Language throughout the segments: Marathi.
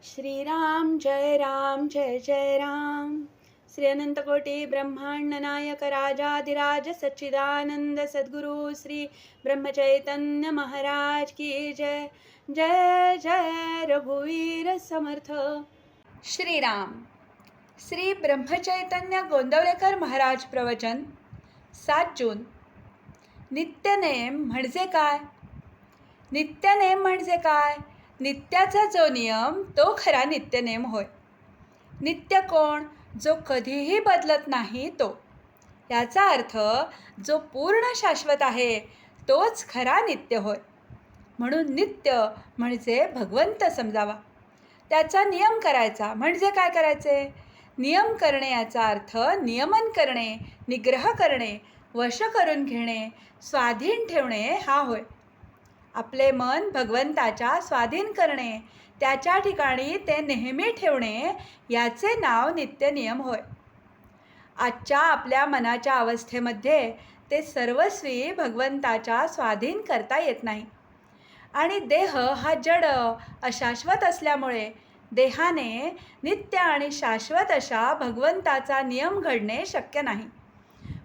श्रीराम जय जय राम। श्री अनंतकोटी ब्रह्मांड नायक राजाधिराज सच्चिदानंद सद्गुरु श्री ब्रह्मचैतन्य महाराज की जय। जय जय रघुवीर समर्थ। श्रीराम। श्री ब्रह्मचैतन्य गोंदवलेकर महाराज प्रवचन 7 जून। नित्यनेम म्हणजे काय? नित्यनेम म्हणजे काय? नित्याचा जो नियम तो खरा नित्यनेम होय. नित्य कोण? जो कधीही बदलत नाही तो. याचा अर्थ जो पूर्ण शाश्वत आहे तोच खरा नित्य होय. म्हणून नित्य म्हणजे भगवंत समजावा. त्याचा नियम करायचा म्हणजे काय करायचे? नियम करणे याचा अर्थ नियमन करणे, निग्रह करणे, वश करून घेणे, स्वाधीन ठेवणे हा होय. आपले मन भगवंताच्या स्वाधीन करणे, त्याच्या ठिकाणी ते नेहमी ठेवणे याचे नाव नित्यनियम होय. आजच्या आपल्या मनाच्या अवस्थेमध्ये ते सर्वस्वी भगवंताच्या स्वाधीन करता येत नाही. आणि देह हा जड अशाश्वत असल्यामुळे देहाने नित्य आणि शाश्वत अशा भगवंताचा नियम घडणे शक्य नाही.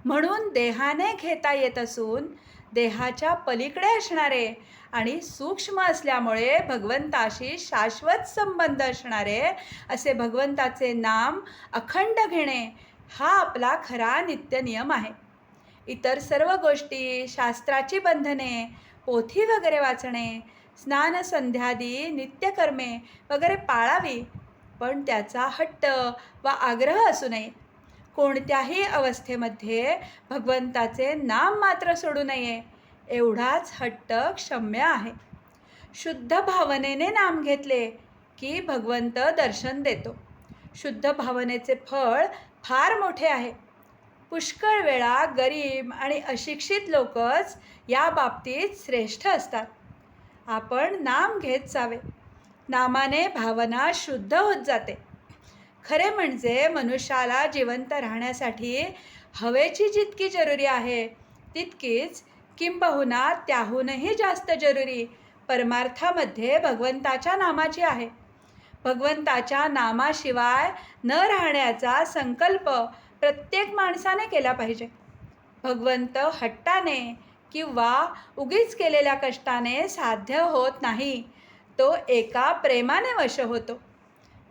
म्हणून देहाने घेता येत असून देहाच्या पलीकडे असणारे आणि सूक्ष्म असल्यामुळे भगवंताशी शाश्वत संबंध असणारे असे भगवंताचे नाम अखंड घेणे हा आपला खरा नित्यनियम आहे. इतर सर्व गोष्टी, शास्त्राची बंधने, पोथी वगैरे वाचणे, स्नान संध्यादी नित्यकर्मे वगैरे पाळावी, पण त्याचा हट्ट वा आग्रह असू नये. कोणत्याही अवस्थेमध्ये भगवंताचे नाम मात्र सोडू नये एवढाच हट्ट क्षम्य आहे. शुद्ध भावनेने नाम घेतले की भगवंत दर्शन देतो. शुद्ध भावनेचे फळ फार मोठे आहे. पुष्कळ वेळा गरीब आणि अशिक्षित लोकच या बाबतीत श्रेष्ठ असतात. आपण नाम घेत जावे. नामाने भावना शुद्ध होत जाते. खरे म्हणजे मनुष्याला जिवंत राहण्यासाठी हवेची जितकी जरुरी आहे तितकीच किंबहुना त्याहूनही जास्त जरुरी परमार्थामध्ये भगवंताच्या नामाची आहे. भगवंताच्या नामाशिवाय न राहण्याचा संकल्प प्रत्येक माणसाने केला पाहिजे. भगवंत हट्टाने किंवा उगीच केलेल्या कष्टाने साध्य होत नाही. तो एका प्रेमाने वश होतो.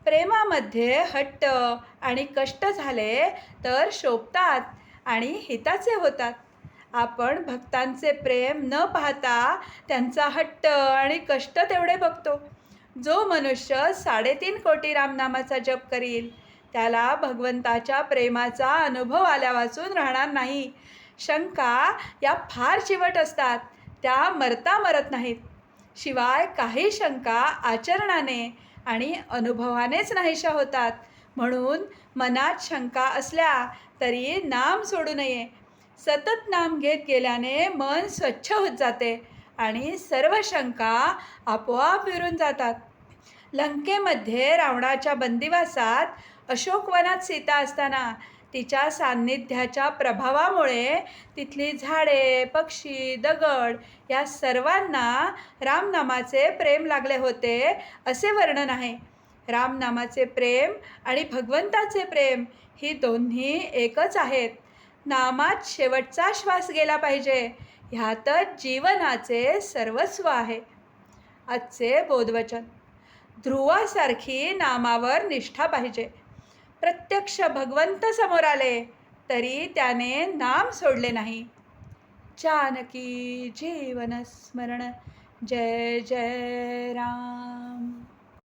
प्रेमामध्ये हट्ट आणि कष्ट झाले तर शोभतात आणि हिताचे होतात. आपण भक्तांचे प्रेम न पाहता त्यांचा हट्ट आणि कष्ट तेवढे बघतो. जो मनुष्य 3.5 कोटी रामनामाचा जप करील त्याला भगवंताच्या प्रेमाचा अनुभव आल्यावाचून राहणार नाही. शंका या फार चिवट असतात, त्या मरता मरत नाहीत. शिवाय काही शंका आचरणाने आणि अनुभवानेच नाहीशा होतात. म्हणून मनात शंका असल्या तरी नाम सोडू नये. सतत नाम घेत गेल्याने मन स्वच्छ होत जाते आणि सर्व शंका आपोआप विरून जातात. लंकेमध्ये रावणाच्या बंदिवासात अशोकवनात सीता असताना तिच्या सान्निध्याच्या प्रभावामुळे तिथली झाडे, पक्षी, दगड या सर्वांना रामनामाचे प्रेम लागले होते असे वर्णन आहे. रामनामाचे प्रेम आणि भगवंताचे प्रेम ही दोन्ही एकच आहेत. नामात शेवटचा श्वास गेला पाहिजे, ह्यातच जीवनाचे सर्वस्व आहे. आजचे बोधवचन. ध्रुवासारखी नामावर निष्ठा पाहिजे. प्रत्यक्ष भगवंत समोर आले तरी त्याने नाम सोडले नाही. जानकी जीवन स्मरण. जय जय राम.